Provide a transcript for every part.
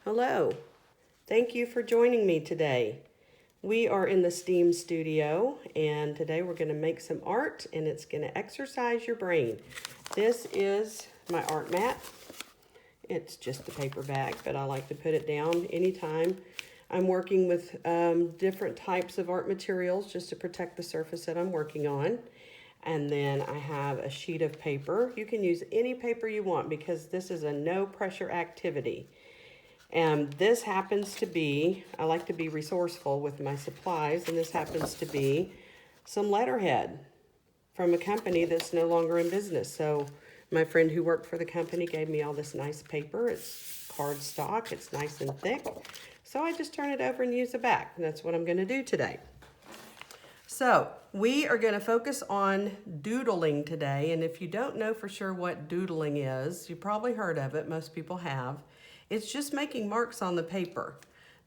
Hello, thank you for joining me today. We are in the STEAM studio and today we're going to make some art and it's going to exercise your brain. This is my art mat. It's just a paper bag, but I like to put it down anytime. I'm working with different types of art materials just to protect the surface that I'm working on. And then I have a sheet of paper. You can use any paper you want because this is a no pressure activity. And this happens to be, I like to be resourceful with my supplies, and this happens to be some letterhead from a company that's no longer in business. So my friend who worked for the company gave me all this nice paper. It's cardstock, it's nice and thick. So I just turn it over and use the back, and that's what I'm gonna do today. So we are gonna focus on doodling today, and if you don't know for sure what doodling is, you probably heard of it, most people have. It's just making marks on the paper.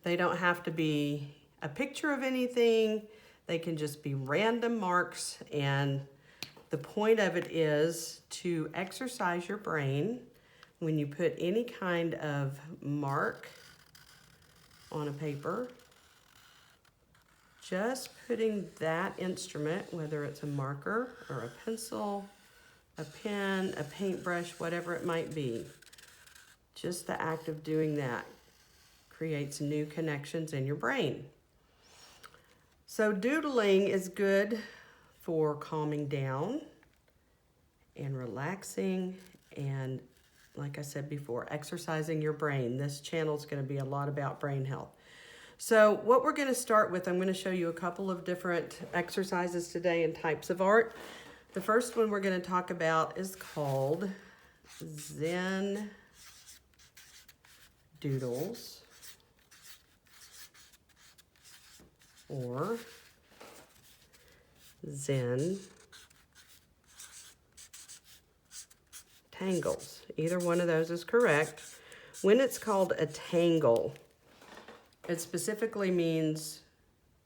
They don't have to be a picture of anything. They can just be random marks. And the point of it is to exercise your brain when you put any kind of mark on a paper. Just putting that instrument, whether it's a marker or a pencil, a pen, a paintbrush, whatever it might be, just the act of doing that creates new connections in your brain. So doodling is good for calming down and relaxing and, like I said before, exercising your brain. This channel is going to be a lot about brain health. So what we're going to start with, I'm going to show you a couple of different exercises today and types of art. The first one we're going to talk about is called Zen Doodles, or Zen Tangles. Either one of those is correct. When it's called a tangle, it specifically means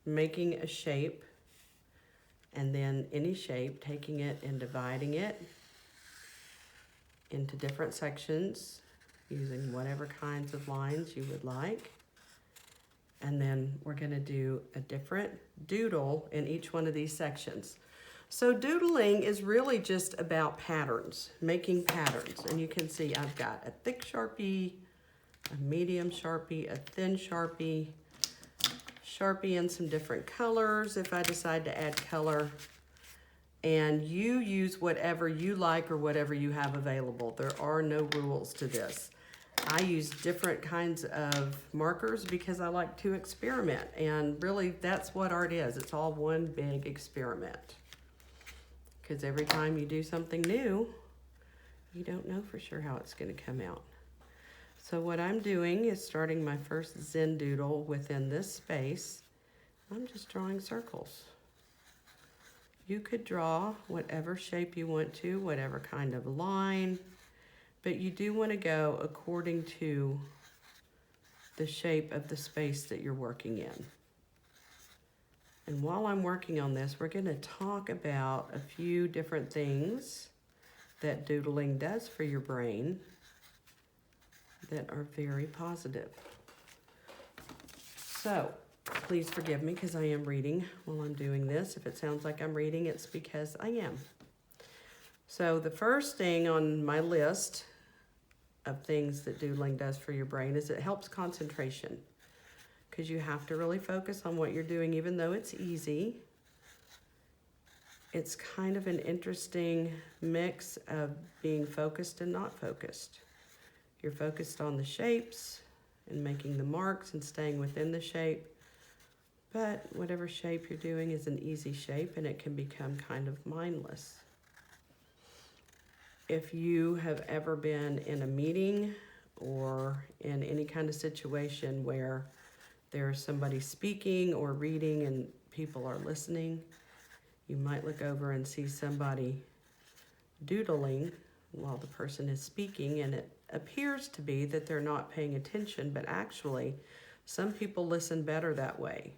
making a shape and then any shape, taking it and dividing it into different sections using whatever kinds of lines you would like. And then we're going to do a different doodle in each one of these sections. So doodling is really just about patterns, making patterns. And you can see I've got a thick Sharpie, a medium Sharpie, a thin Sharpie, Sharpie in some different colors if I decide to add color. And you use whatever you like or whatever you have available. There are no rules to this. I use different kinds of markers because I like to experiment, and really that's what art is. It's all one big experiment. Because every time you do something new, you don't know for sure how it's going to come out. So what I'm doing is starting my first Zen doodle within this space. I'm just drawing circles. You could draw whatever shape you want to, whatever kind of line, but you do want to go according to the shape of the space that you're working in. And while I'm working on this, we're going to talk about a few different things that doodling does for your brain that are very positive. So please forgive me because I am reading while I'm doing this. If it sounds like I'm reading, it's because I am. So the first thing on my list of things that doodling does for your brain is it helps concentration, because you have to really focus on what you're doing. Even though it's easy, it's kind of an interesting mix of being focused and not focused. You're focused on the shapes and making the marks and staying within the shape, but whatever shape you're doing is an easy shape and it can become kind of mindless. If you have ever been in a meeting or in any kind of situation where there's somebody speaking or reading and people are listening, you might look over and see somebody doodling while the person is speaking, and it appears to be that they're not paying attention, but actually some people listen better that way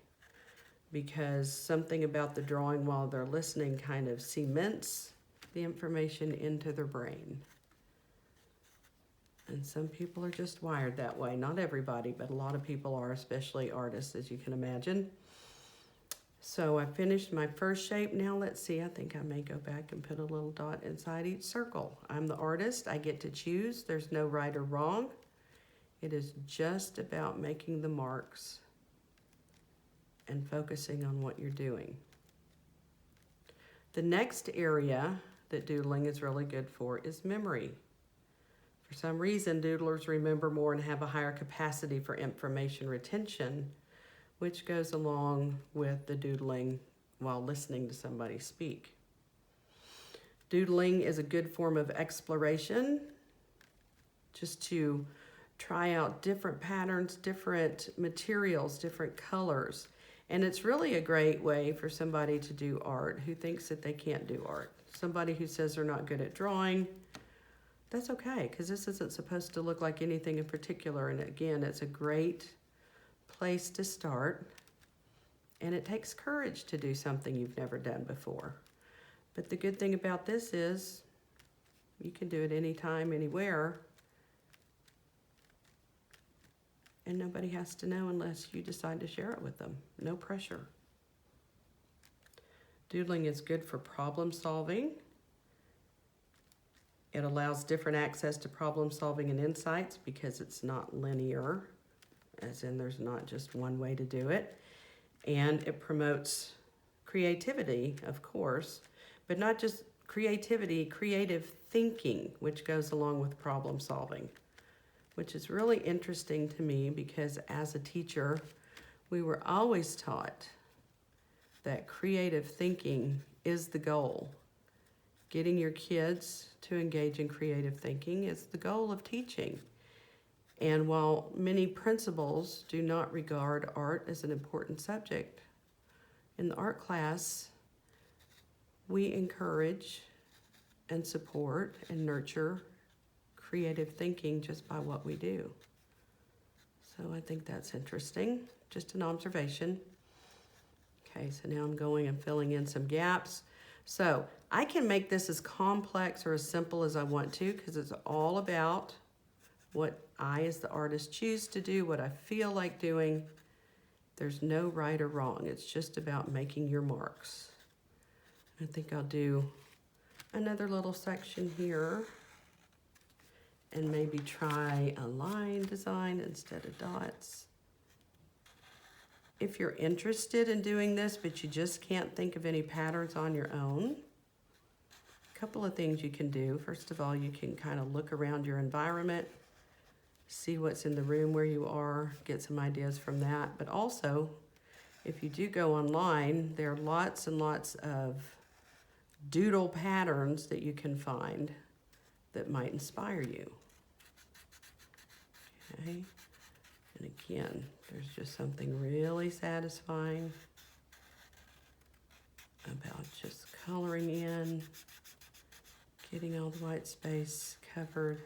because something about the drawing while they're listening kind of cements the information into their brain. And some people are just wired that way. Not everybody, but a lot of people are, especially artists, as you can imagine. So I finished my first shape. Now let's see, I think I may go back and put a little dot inside each circle. I'm the artist, I get to choose. There's no right or wrong. It is just about making the marks and focusing on what you're doing. The next area that doodling is really good for is memory. For some reason, doodlers remember more and have a higher capacity for information retention, which goes along with the doodling while listening to somebody speak. Doodling is a good form of exploration, just to try out different patterns, different materials, different colors. And it's really a great way for somebody to do art who thinks that they can't do art. Somebody who says they're not good at drawing, that's okay, because this isn't supposed to look like anything in particular. And again, it's a great place to start. And it takes courage to do something you've never done before. But the good thing about this is you can do it anytime, anywhere. And nobody has to know unless you decide to share it with them. No pressure. Doodling is good for problem solving. It allows different access to problem solving and insights because it's not linear, as in there's not just one way to do it. And it promotes creativity, of course, but not just creativity, creative thinking, which goes along with problem solving, which is really interesting to me because as a teacher, we were always taught that creative thinking is the goal. Getting your kids to engage in creative thinking is the goal of teaching. And while many principals do not regard art as an important subject, in the art class, we encourage and support and nurture creative thinking just by what we do. So I think that's interesting, just an observation. Okay, so now I'm going and filling in some gaps. So I can make this as complex or as simple as I want to because it's all about what I as the artist choose to do, what I feel like doing. There's no right or wrong. It's just about making your marks. I think I'll do another little section here and maybe try a line design instead of dots. If you're interested in doing this, but you just can't think of any patterns on your own, a couple of things you can do. First of all, you can kind of look around your environment, see what's in the room where you are, get some ideas from that. But also, if you do go online, there are lots and lots of doodle patterns that you can find that might inspire you. Okay, and again, there's just something really satisfying about just coloring in, getting all the white space covered.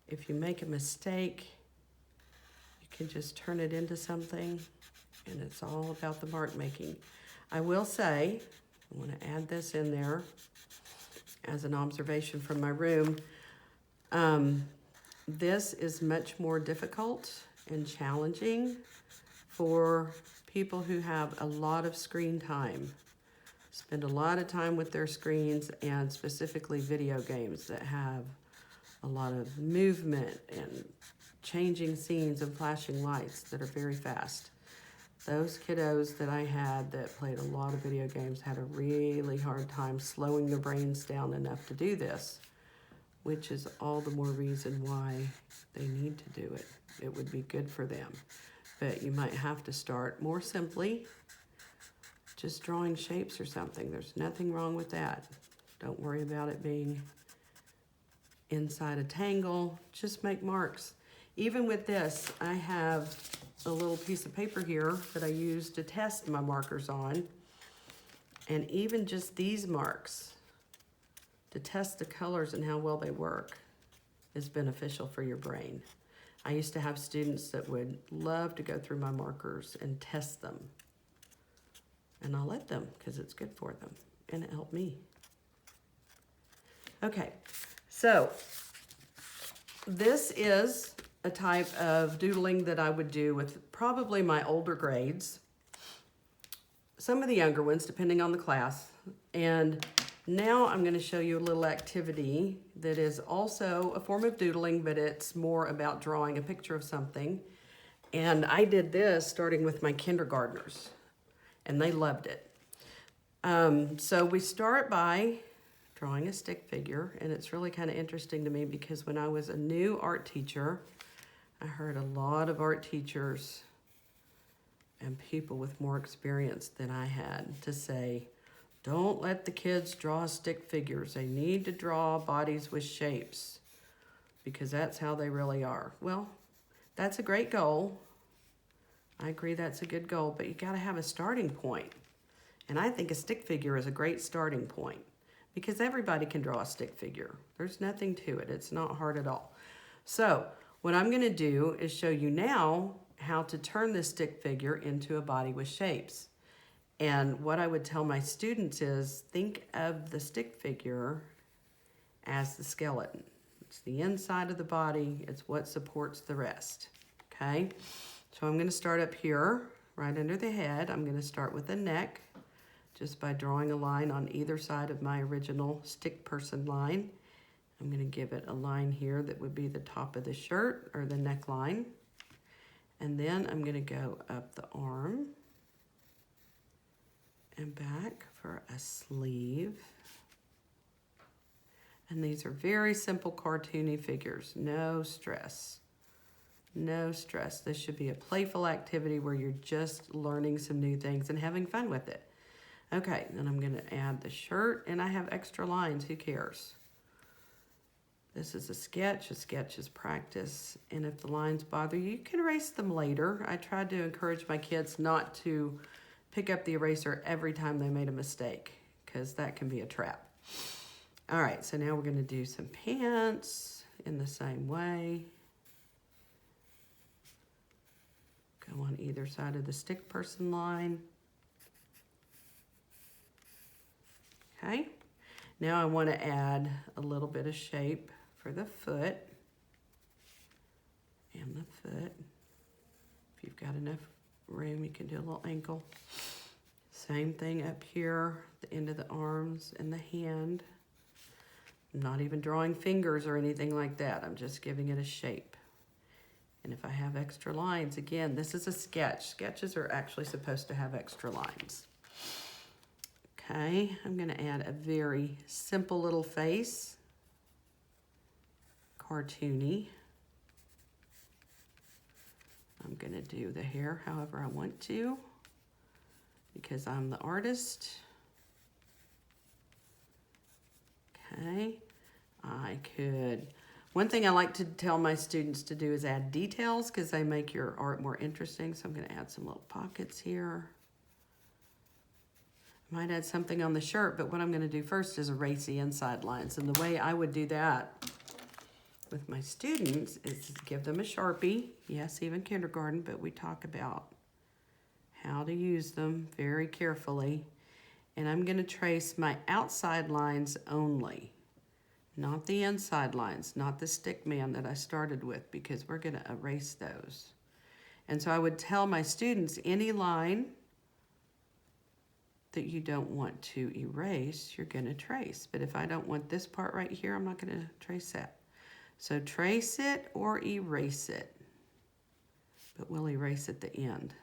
If you make a mistake, you can just turn it into something, and it's all about the mark making. I will say, I want to add this in there as an observation from my room. This is much more difficult and challenging for people who have a lot of screen time, spend a lot of time with their screens, and specifically video games that have a lot of movement and changing scenes and flashing lights that are very fast. Those kiddos that I had that played a lot of video games had a really hard time slowing their brains down enough to do this, which is all the more reason why they need to do it. It would be good for them. But you might have to start more simply, just drawing shapes or something. There's nothing wrong with that. Don't worry about it being inside a tangle. Just make marks. Even with this, I have a little piece of paper here that I use to test my markers on. And even just these marks, to test the colors and how well they work, is beneficial for your brain. I used to have students that would love to go through my markers and test them. And I'll let them because it's good for them and it helped me. Okay, so This is a type of doodling that I would do with probably my older grades, some of the younger ones, depending on the class. And now I'm going to show you a little activity that is also a form of doodling, but it's more about drawing a picture of something. And I did this starting with my kindergartners, and they loved it. So we start by drawing a stick figure, and it's really kind of interesting to me because when I was a new art teacher, I heard a lot of art teachers and people with more experience than I had to say, don't let the kids draw stick figures. They need to draw bodies with shapes because that's how they really are. Well, that's a great goal. I agree that's a good goal, but you got to have a starting point. And I think a stick figure is a great starting point because everybody can draw a stick figure. There's nothing to it. It's not hard at all. So what I'm going to do is show you now how to turn this stick figure into a body with shapes. And what I would tell my students is think of the stick figure as the skeleton. It's the inside of the body. It's what supports the rest, okay? So I'm going to start up here, right under the head. I'm going to start with the neck, just by drawing a line on either side of my original stick person line. I'm going to give it a line here that would be the top of the shirt or the neckline. And then I'm going to go up the arm and back for a sleeve. And these are very simple cartoony figures. No stress. No stress. This should be a playful activity where you're just learning some new things and having fun with it. Okay, then I'm going to add the shirt, and I have extra lines. Who cares? This is a sketch. A sketch is practice, and if the lines bother you, you can erase them later. I tried to encourage my kids not to pick up the eraser every time they made a mistake, because that can be a trap. All right, so now we're going to do some pants in the same way. Go on either side of the stick person line. Okay, now I want to add a little bit of shape for the foot and the foot. If you've got enough room, you can do a little ankle. Same thing up here, the end of the arms and the hand. I'm not even drawing fingers or anything like that. I'm just giving it a shape. And if I have extra lines, again, this is a sketch. Sketches are actually supposed to have extra lines. Okay, I'm going to add a very simple little face, cartoony. I'm going to do the hair however I want to because I'm the artist. Okay, one thing I like to tell my students to do is add details because they make your art more interesting. So I'm going to add some little pockets here. Might add something on the shirt, but what I'm going to do first is erase the inside lines. And the way I would do that with my students is to give them a Sharpie. Yes, even kindergarten, but we talk about how to use them very carefully. And I'm going to trace my outside lines only, not the inside lines, not the stick man that I started with, because we're going to erase those. And so I would tell my students any line that you don't want to erase, you're going to trace. But if I don't want this part right here, I'm not going to trace that. So trace it or erase it. But we'll erase at the end.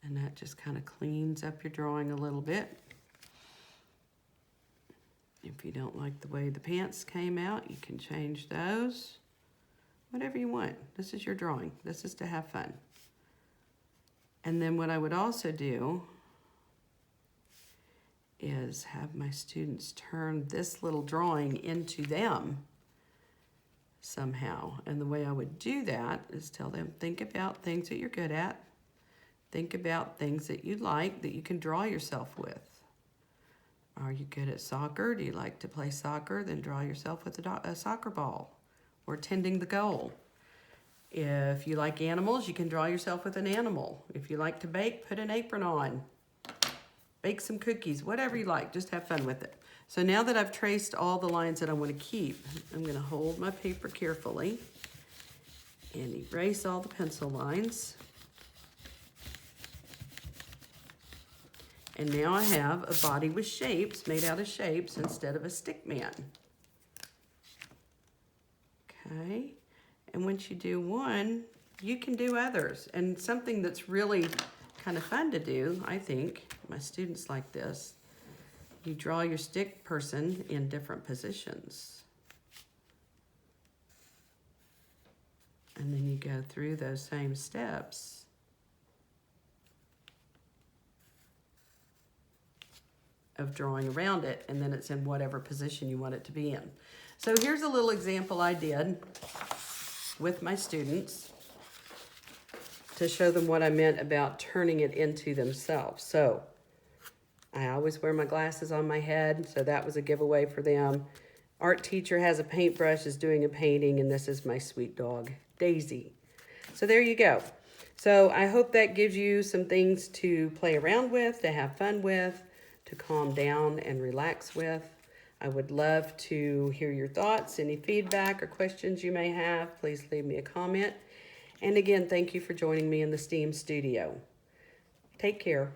And that just kind of cleans up your drawing a little bit. If you don't like the way the pants came out, you can change those. Whatever you want. This is your drawing. This is to have fun. And then what I would also do is have my students turn this little drawing into them somehow. And the way I would do that is tell them, think about things that you're good at. Think about things that you like that you can draw yourself with. Are you good at soccer? Do you like to play soccer? Then draw yourself with a soccer ball or tending the goal. If you like animals, you can draw yourself with an animal. If you like to bake, put an apron on. Bake some cookies, whatever you like, just have fun with it. So now that I've traced all the lines that I want to keep, I'm going to hold my paper carefully and erase all the pencil lines. And now I have a body with shapes, made out of shapes instead of a stick man. Okay, and once you do one, you can do others. And something that's really kind of fun to do, I think, my students like this, you draw your stick person in different positions. And then you go through those same steps. Of drawing around it, and then it's in whatever position you want it to be in. So here's a little example I did with my students to show them what I meant about turning it into themselves. So I always wear my glasses on my head, so that was a giveaway for them. Art teacher has a paintbrush, is doing a painting, and this is my sweet dog, Daisy. So there you go. So I hope that gives you some things to play around with, to have fun with, to calm down and relax with. I would love to hear your thoughts, any feedback or questions you may have. Please leave me a comment. And again, thank you for joining me in the STEAM studio. Take care.